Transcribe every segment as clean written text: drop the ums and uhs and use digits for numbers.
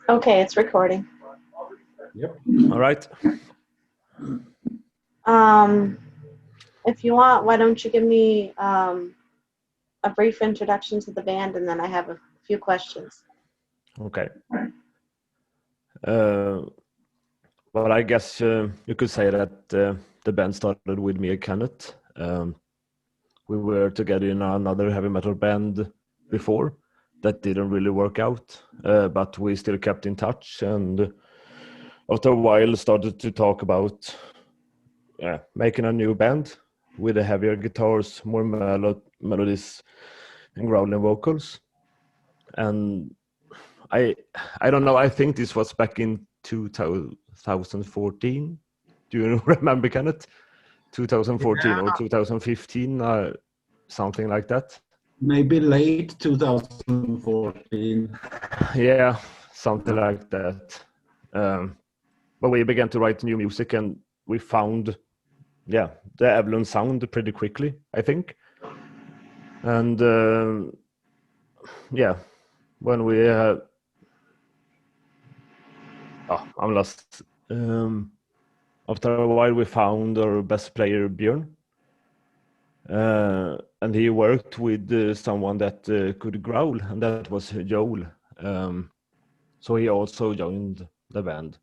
Okay, it's recording. Yep. All right. Um, if you want, why don't you give me a brief introduction to the band, and then I have a few questions. Okay. Well, I guess you could say that the band started with me and Kenneth. We were together in another heavy metal band before that didn't really work out, but we still kept in touch, and after a while started to talk about making a new band with the heavier guitars, more melodies, and growling vocals. And I don't know. I think this was back in 2014. Do you remember, Kenneth? 2014 or 2015, something like that. Maybe late 2014. Yeah, something like that. But we began to write new music, and we found, the Evilon sound pretty quickly, I think. And when we, I'm lost. After a while, we found our best player, Björn. And he worked with someone that could growl, and that was Joel. So he also joined the band.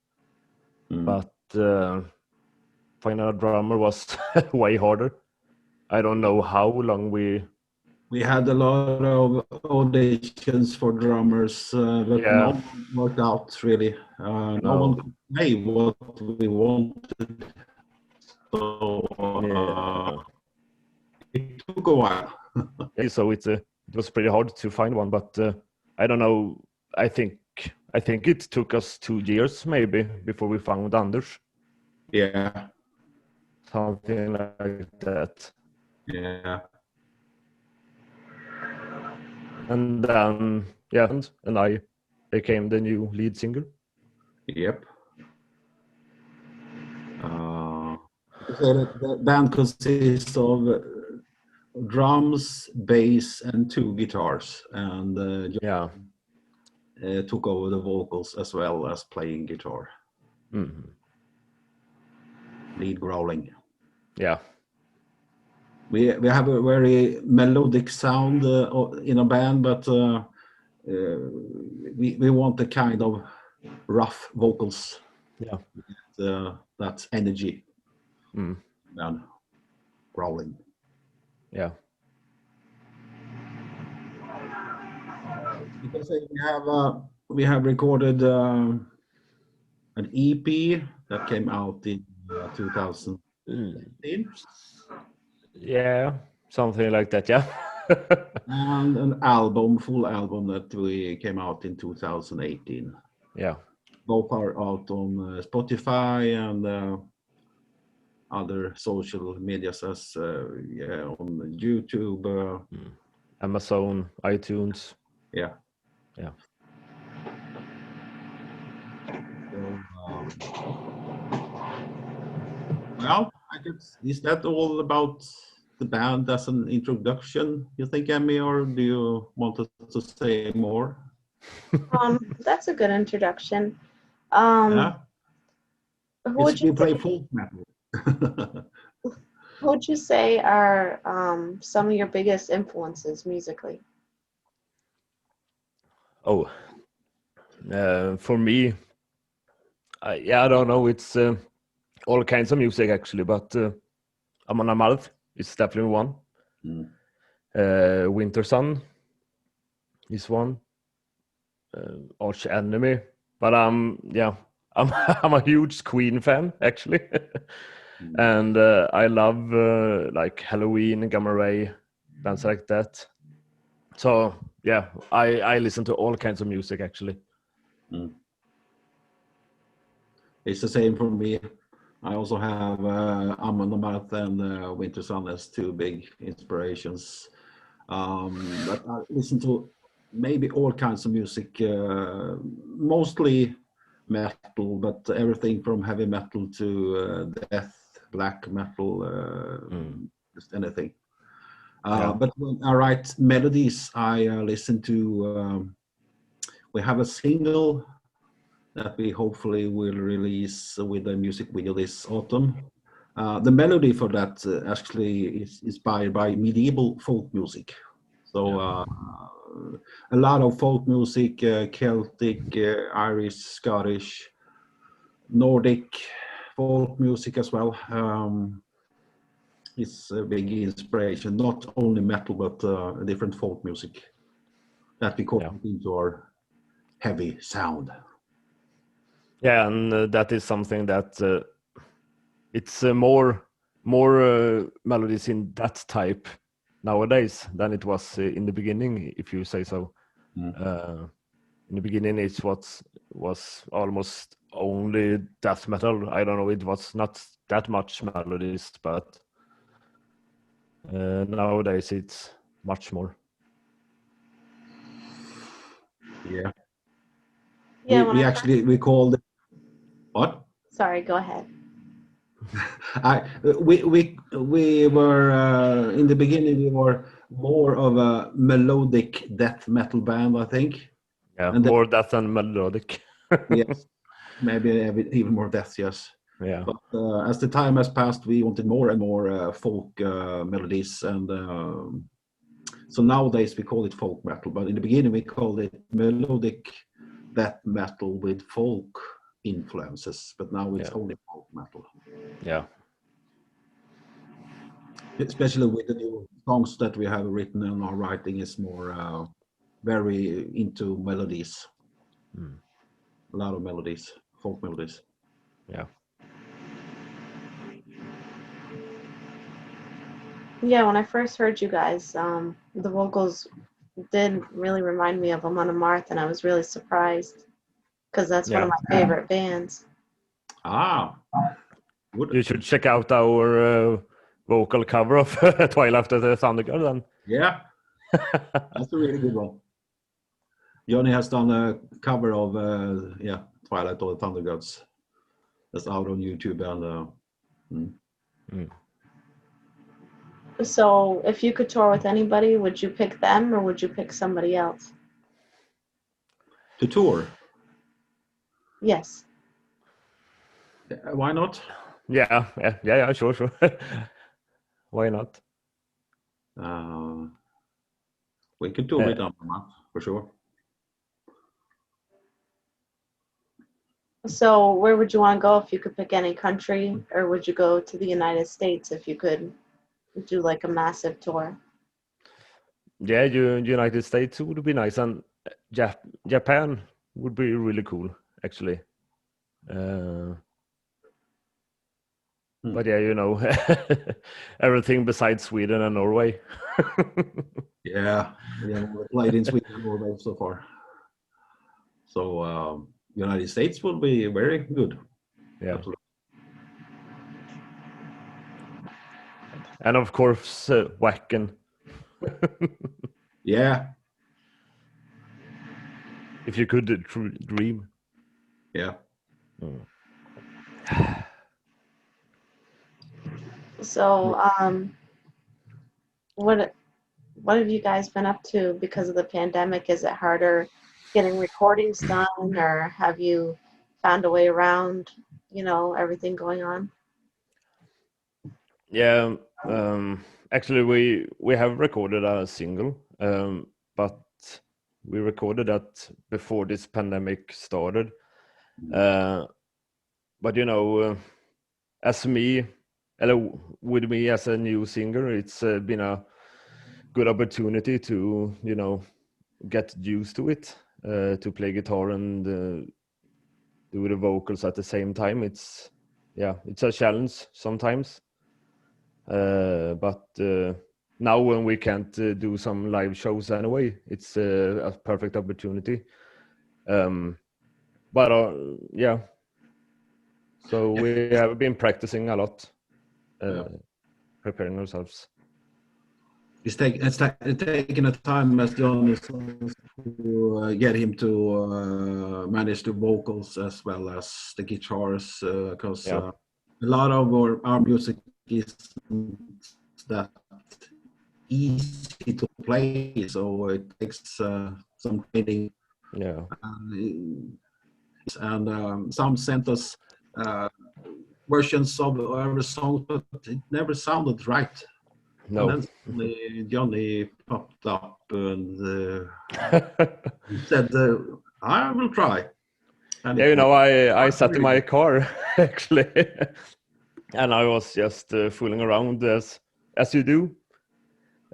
But finding a drummer was way harder. I don't know how long we had a lot of auditions for drummers, but no one worked out really. No one could play what we wanted. So it took a while. So it was pretty hard to find one, but I don't know. I think it took us 2 years maybe before we found Anders. Yeah. Something like that. Yeah. And then and I became the new lead singer. Yep. The band consists of drums, bass, and 2 guitars, and took over the vocals as well as playing guitar. Mm-hmm. Lead growling. Yeah. We have a very melodic sound in a band, but we want the kind of rough vocals. Yeah. That's energy. And growling. Yeah. Because we have recorded an EP that came out in 2018. Yeah, something like that. Yeah. And an full album that we came out in 2018. Yeah. Both are out on Spotify and other social medias as on YouTube, Amazon, iTunes. Yeah. Well, I guess, is that all about the band as an introduction, you think, Emmy, or do you want us to say more? That's a good introduction. Yeah. Who would you say are some of your biggest influences musically? Oh, for me, I don't know. It's all kinds of music actually, but Amon Amarth is definitely one. Winter Sun is one. Arch Enemy, but I'm a huge Queen fan actually. And I love like Halloween, Gamma Ray, bands like that. So yeah, I listen to all kinds of music actually. It's the same for me. I also have Amon Amarth and Winter Sun as 2 big inspirations. But I listen to maybe all kinds of music, mostly metal, but everything from heavy metal to death, black metal, just anything. But when I write melodies, I listen to, we have a single that we hopefully will release with a music video this autumn. The melody for that actually is inspired by medieval folk music. So a lot of folk music, Celtic, Irish, Scottish, Nordic folk music as well. It's a big inspiration, not only metal, but different folk music that we put into our heavy sound. Yeah, and that is something that it's more melodies in that type nowadays than it was in the beginning, if you say so. In the beginning, it was almost only death metal. I don't know, it was not that much melodies, but nowadays it's much more. Yeah. Yeah, We called it what? Sorry, go ahead. We were in the beginning we were more of a melodic death metal band, I think. Yeah, And more death than melodic. yes, maybe even more death, yes. Yeah. But as the time has passed, we wanted more and more folk melodies, and so nowadays we call it folk metal. But in the beginning, we called it melodic death metal with folk influences. But now it's only folk metal. Yeah. Especially with the new songs that we have written, and our writing is more very into melodies. A lot of melodies, folk melodies. Yeah. Yeah, when I first heard you guys, the vocals did really remind me of Amon Amarth, and I was really surprised because that's one of my favorite bands. Ah, good. You should check out our vocal cover of Twilight of the Thunder God then. Yeah, that's a really good one. Johnny has done a cover of Twilight of the Thunder Gods. That's out on YouTube and So, if you could tour with anybody, would you pick them or would you pick somebody else? to tour. Yes. Why not? Yeah, sure. Why not? We could tour with them for sure. So, where would you want to go if you could pick any country, or would you go to the United States if you could do like a massive tour? Yeah, United States would be nice, and Japan would be really cool, actually. But yeah, everything besides Sweden and Norway. Yeah, we played in Sweden and Norway so far. So United States will be very good. Yeah. Absolutely. And of course, Wacken. Yeah. If you could dream. Yeah. So, what have you guys been up to because of the pandemic? Is it harder getting recordings done, or have you found a way around, everything going on? Yeah, actually, we have recorded a single, but we recorded that before this pandemic started. But as me, with me as a new singer, it's been a good opportunity to get used to it, to play guitar and do the vocals at the same time. It's a challenge sometimes, but now when we can't do some live shows anyway, it's a perfect opportunity. But so we have been practicing a lot, preparing ourselves. It's taking a time, as John is, to get him to manage the vocals as well as the guitars, because a lot of our music is that easy to play, so it takes some training. Yeah. and some sent us versions of every song, but it never sounded right. And No. then suddenly Johnny popped up and said, "I will try." And Yeah, it you know, I was sat in really my good. car actually, and I was just fooling around as you do.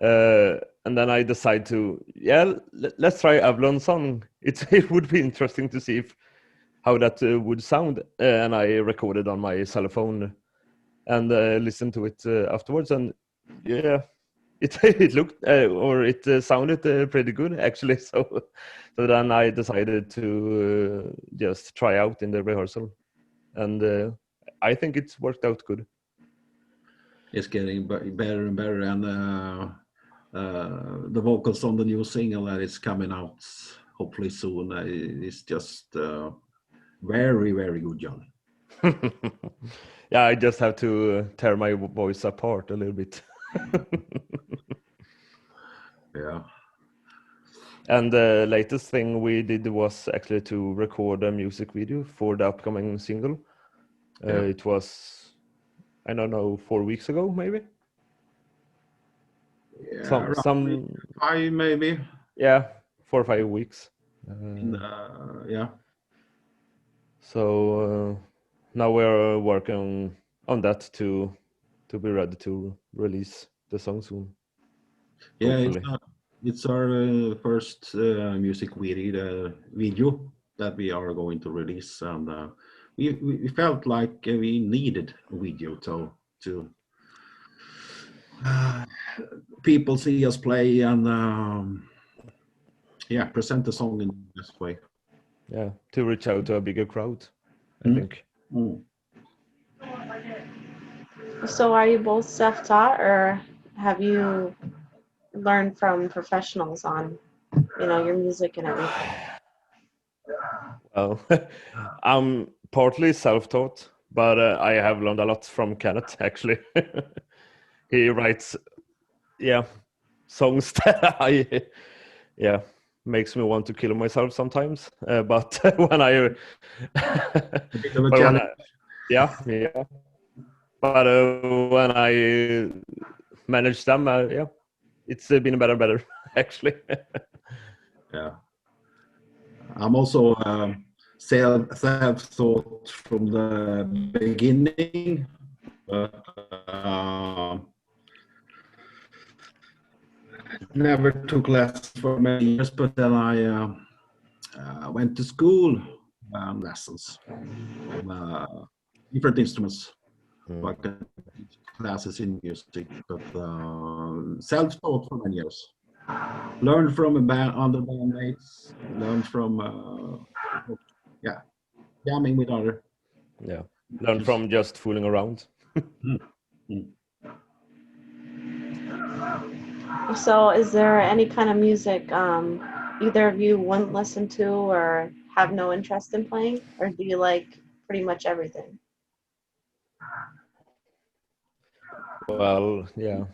And then I decided to, let's try Evilon song. It would be interesting to see how that would sound. And I recorded on my cell phone and listened to it afterwards. And yeah, it looked or it sounded pretty good actually. So then I decided to just try out in the rehearsal, and I think it's worked out good. It's getting better and better, and the vocals on the new single that is coming out hopefully soon is just very, very good, Johnny. Yeah, I just have to tear my voice apart a little bit. Yeah. And the latest thing we did was actually to record a music video for the upcoming single. Yeah. It was, I don't know, 4 weeks ago, maybe. Yeah, roughly Some, 5 maybe. yeah, 4 or 5 weeks. Yeah. So now we're working on that to be ready to release the song soon. Yeah, Hopefully. it's our first music video that we are going to release, and we felt like we needed a video to people see us play and present the song in this way. Yeah, to reach out to a bigger crowd, I Mm. think. Mm. So are you both self-taught, or have you learned from professionals on, your music and everything? Well, I'm partly self-taught, but I have learned a lot from Kenneth, actually. He writes, songs that makes me want to kill myself sometimes. But when I, A bit of a but when challenge. I, yeah. But when I manage them, it's been better and better, actually. Yeah. I'm also self-taught from the beginning, but never took lessons for many years. But then I went to school lessons, different instruments, like classes in music, but self-taught for many years. Learned from other bandmates, learned from jamming with other. Yeah, learn from just fooling around. Mm. Mm. So is there any kind of music either of you wouldn't listen to or have no interest in playing, or do you like pretty much everything? Well, yeah.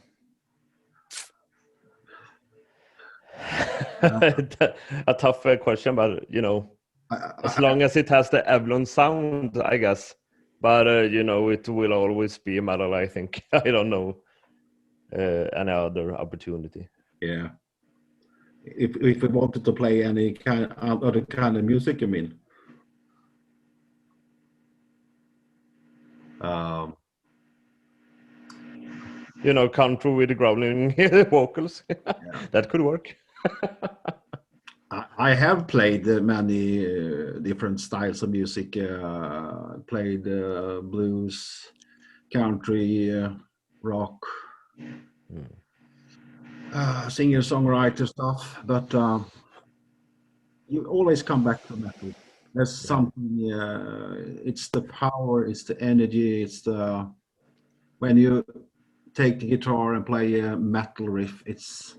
A tough question, but as long as it has the Evilon sound, I guess. But it will always be metal, I think. I don't know any other opportunity. Yeah. If we wanted to play any other kind of music, I mean, um, Country with growling vocals. That could work. I have played many different styles of music. Played blues, country, rock, singer-songwriter stuff, but you always come back to metal. There's something. It's the power. It's the energy. It's the when you take the guitar and play a metal riff. It's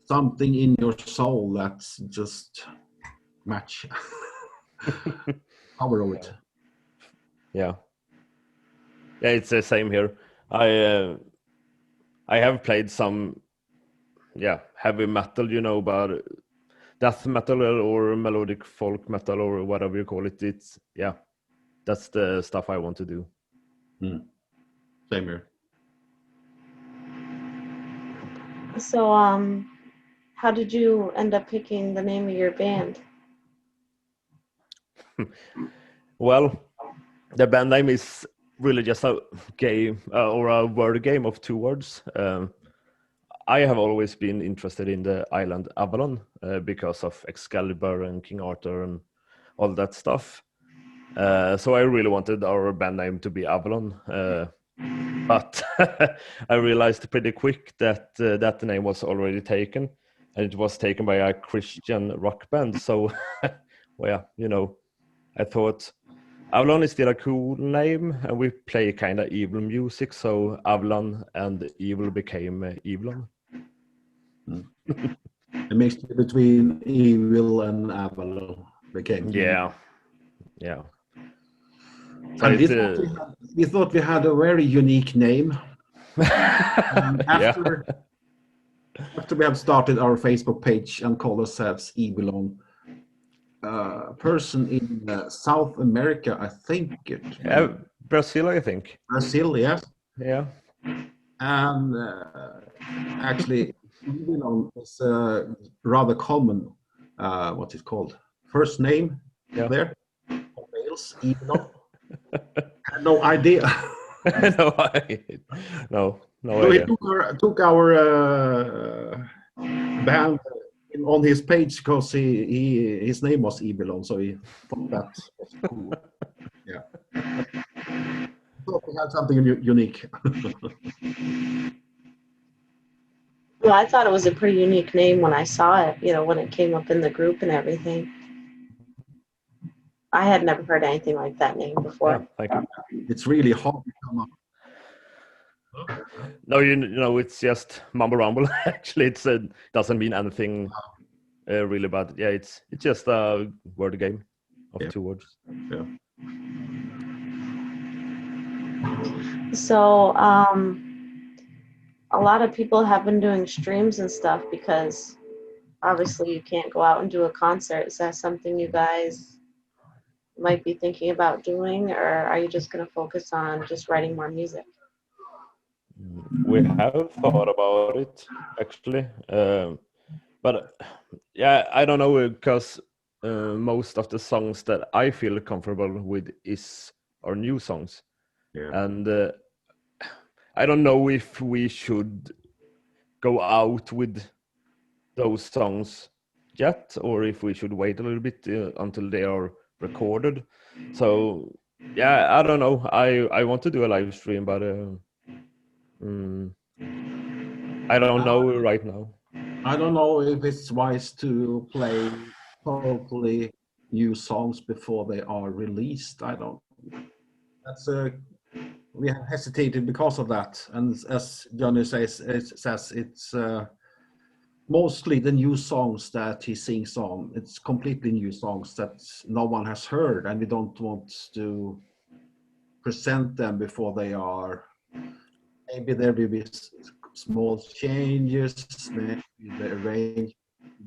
something in your soul that's just match power of it. Yeah, it's the same here. I have played some heavy metal, but death metal or melodic folk metal or whatever you call it. It's that's the stuff I want to do. Same here. So, how did you end up picking the name of your band? Well, the band name is really just a game or a word game of two words. I have always been interested in the island Avalon because of Excalibur and King Arthur and all that stuff. So I really wanted our band name to be Avalon. But I realized pretty quick that that name was already taken, and it was taken by a Christian rock band. So, well, yeah, I thought Avalon is still a cool name, and we play kind of evil music, so Avalon and evil became Evilon. A mixture between evil and Avalon became. Yeah. So And we thought we had a very unique name. After we have started our Facebook page and called ourselves Evilon, a person in South America, I think Brazil, I think. Brazil, yes. Yeah. And actually, Evilon is rather common. What is called first name there? Wales, Evilon. I had no idea. No So idea. he took our band on his page because his name was Evilon, so he thought that was cool. Yeah. Thought we had something unique. Well, I thought it was a pretty unique name when I saw it, when it came up in the group and everything. I had never heard anything like that name before. Yeah, thank you. It's really hard to come up. No, it's just mumble rumble. Actually, it doesn't mean anything really bad. Yeah, it's just a word game of two words. Yeah. So, a lot of people have been doing streams and stuff because obviously you can't go out and do a concert. Is that something you guys might be thinking about doing, or are you just going to focus on just writing more music? We have thought about it, actually. But yeah, I don't know, because most of the songs that I feel comfortable with is our new songs. Yeah. And I don't know if we should go out with those songs yet, or if we should wait a little bit until they are recorded. So yeah, I don't know. I want to do a live stream, but I don't know right now. I don't know if it's wise to play totally new songs before they are released. I don't. That's we have hesitated because of that, and as Johnny says it's mostly the new songs that he sings on. It's completely new songs that no one has heard, and we don't want to present them before they are. Maybe there will be small changes, maybe the arrange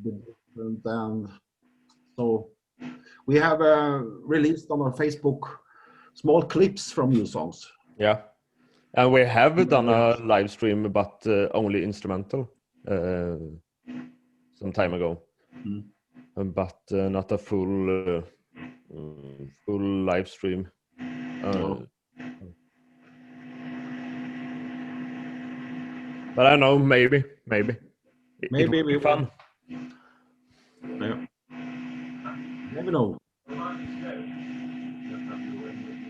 will be different, and so we have released on our Facebook small clips from new songs. Yeah, and we have done a live stream, but only instrumental some time ago, but not a full live stream. No. But I don't know, maybe it would be fun. Yeah. Never know.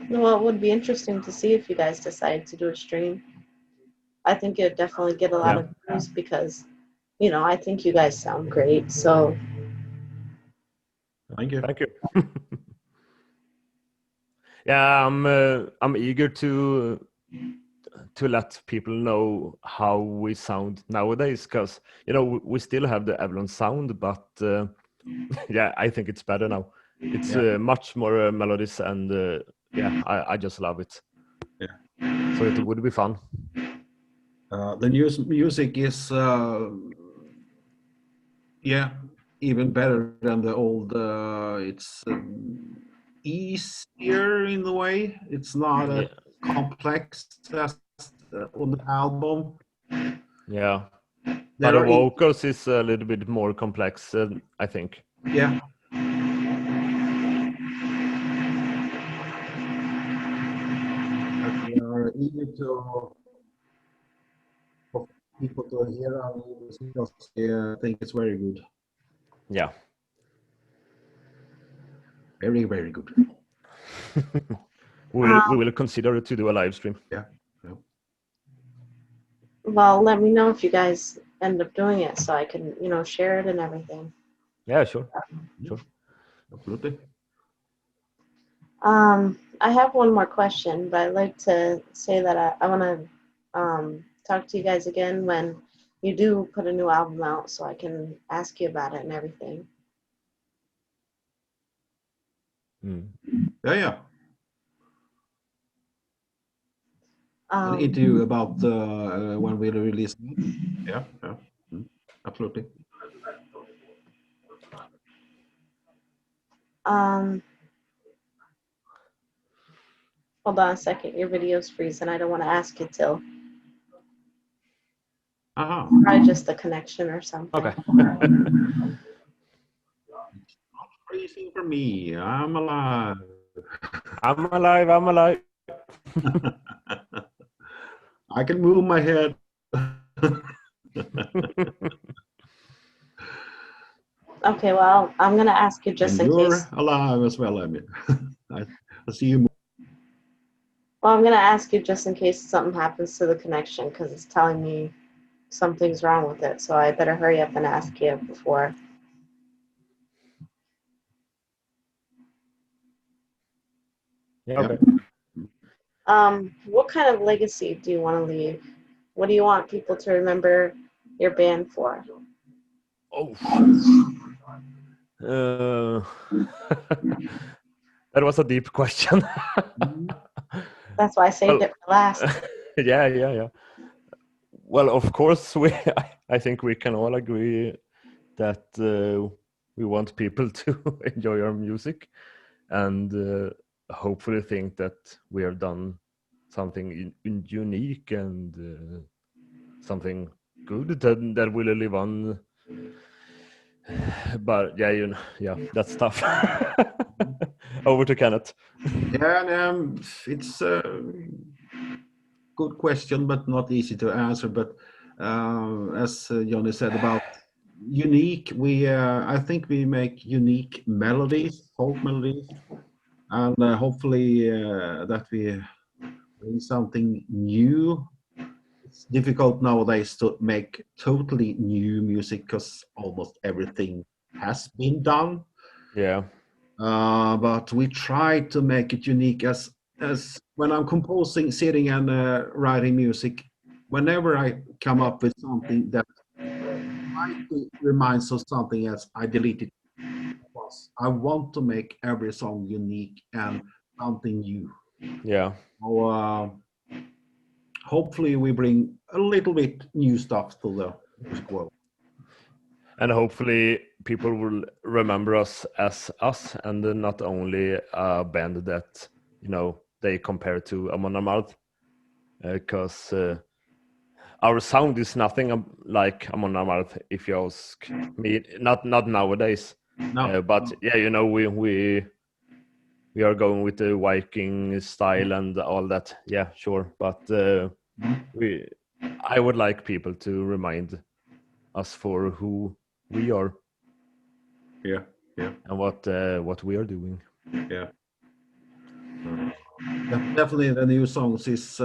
Well, it would be interesting to see if you guys decide to do a stream. I think you'd definitely get a lot of views because, I think you guys sound great. So Thank you. Thank you. Yeah, I'm eager to let people know how we sound nowadays, because we still have the Evilon sound, but yeah, I think it's better now. It's much more melodies, and I just love it. Yeah. So it would be fun. The new music is even better than the old. It's easier in a way. It's not Yeah, as complex as on the album. yeah. But There the are vocals is a little bit more complex, I think. yeah. But we are eager to for people to hear our music because they think it's very good, Yeah. very very good. We will consider to do a live stream. Yeah. Yeah. Well, let me know if you guys end up doing it so I can, share it and everything. Yeah, sure. Sure. Absolutely. I have one more question, but I'd like to say that I want to talk to you guys again when you do put a new album out so I can ask you about it and everything. Mm. Yeah, yeah. An Um, interview about when we release it. Yeah, yeah. Absolutely. um, hold on a second. Your video's freezing. I don't want to ask you till Aha. probably just the connection or something. Okay. Freezing for me. I'm alive. I'm alive. I'm alive. I can move my head. Okay, well, I'm going to ask you just And in you're case. alive as well, I mean. I see you. Well, I'm going to ask you just in case something happens to the connection because it's telling me something's wrong with it. So I better hurry up and ask you before. Yeah, okay. What kind of legacy do you want to leave? What do you want people to remember your band for? Oh. Uh, that was a deep question. That's why I saved it for last. Yeah, yeah, yeah. Well, of course, I think we can all agree that we want people to enjoy our music and hopefully think that we have done something unique and something good that will live on. But yeah, yeah, that's tough. Over to Kenneth. Yeah, and, it's a good question, but not easy to answer. But as Johnny said about unique, I think we make unique melodies, folk melodies, and hopefully that we bring something new. It's difficult nowadays to make totally new music because almost everything has been done. Yeah. But we try to make it unique as when I'm composing, sitting and writing music. Whenever I come up with something that slightly reminds of something else, I delete it. Because I want to make every song unique and something new. Yeah. So hopefully we bring a little bit new stuff to the music world. And hopefully people will remember us as us and not only a band that they compare to Amon Amarth, because our sound is nothing like Amon Amarth, if you ask me. Not nowadays. No, But yeah, we are going with the Viking style and all that. Yeah, sure. But I would like people to remind us for who we are. yeah, yeah, And what we are doing. yeah. Definitely the new songs is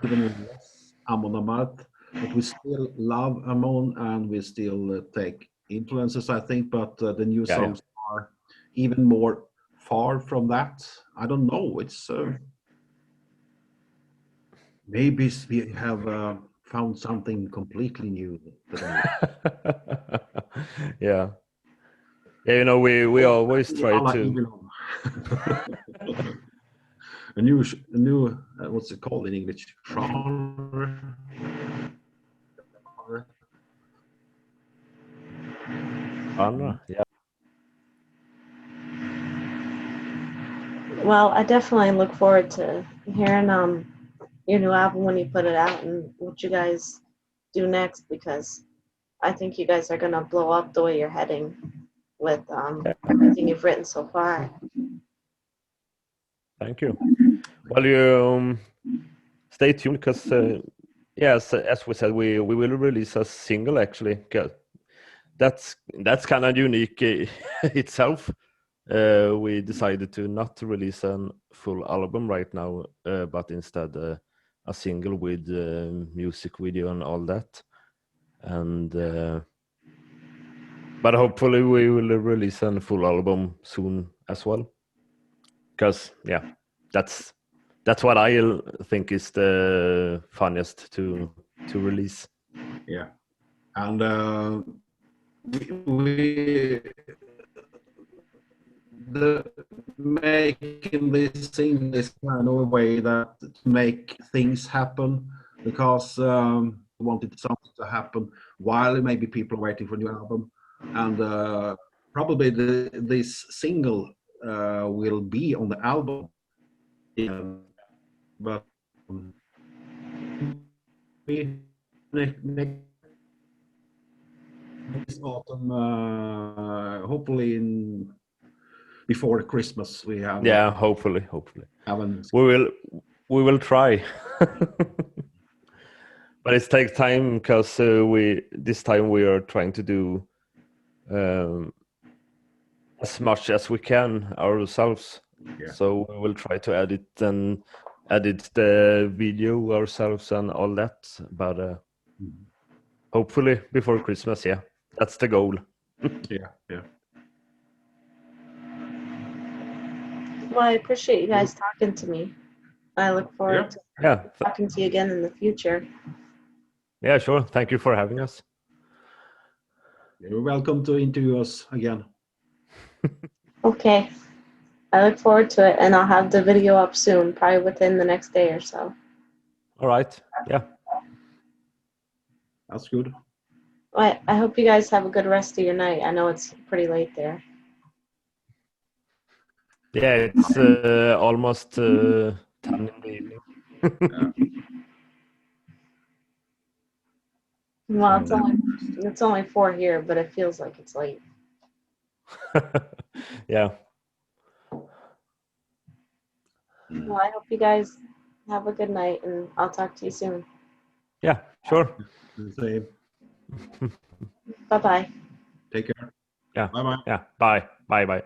even less Amon Amarth, but we still love Amon and we still take influences, I think, but the new Yeah, yeah. songs are even more far from that. I don't know. It's maybe we have found something completely new today. Yeah. Yeah, we always try A la to. Evilon. a new what's it called in English? Genre. fun. Yeah. Well, I definitely look forward to hearing your new album when you put it out and what you guys do next, because I think you guys are gonna blow up the way you're heading with everything you've written so far. Thank you. Well, you stay tuned because yes, as we said, we will release a single actually. 'Cause that's kind of unique itself. We decided to not release a full album right now, but instead a single with music video and all that. And but hopefully we will release a full album soon as well. Because yeah, that's what I think is the funniest to release. Yeah, and we the making this thing is kind of a way that to make things happen, because we wanted something to happen while maybe people are waiting for a new album, and probably this single will be on the album. Yeah, but we next autumn, hopefully before Christmas, we have. Yeah, hopefully. Haven't. We will try. But it takes time because this time we are trying to do as much as we can ourselves. Yeah. So we will try to edit the video ourselves and all that. But hopefully before Christmas, yeah, that's the goal. Yeah. Well, I appreciate you guys talking to me. I look forward to talking to you again in the future. Yeah, sure. Thank you for having us. You're welcome to interview us again. Okay. I look forward to it, and I'll have the video up soon, probably within the next day or so. All right. Yeah. That's good. I hope you guys have a good rest of your night. I know it's pretty late there. Yeah, it's almost 10 in the evening. Well, it's only 4 here, but it feels like it's late. Yeah. Well, I hope you guys have a good night, and I'll talk to you soon. Yeah, sure. Same. Bye-bye. Take care. Yeah. Bye-bye. Yeah. Bye. Bye.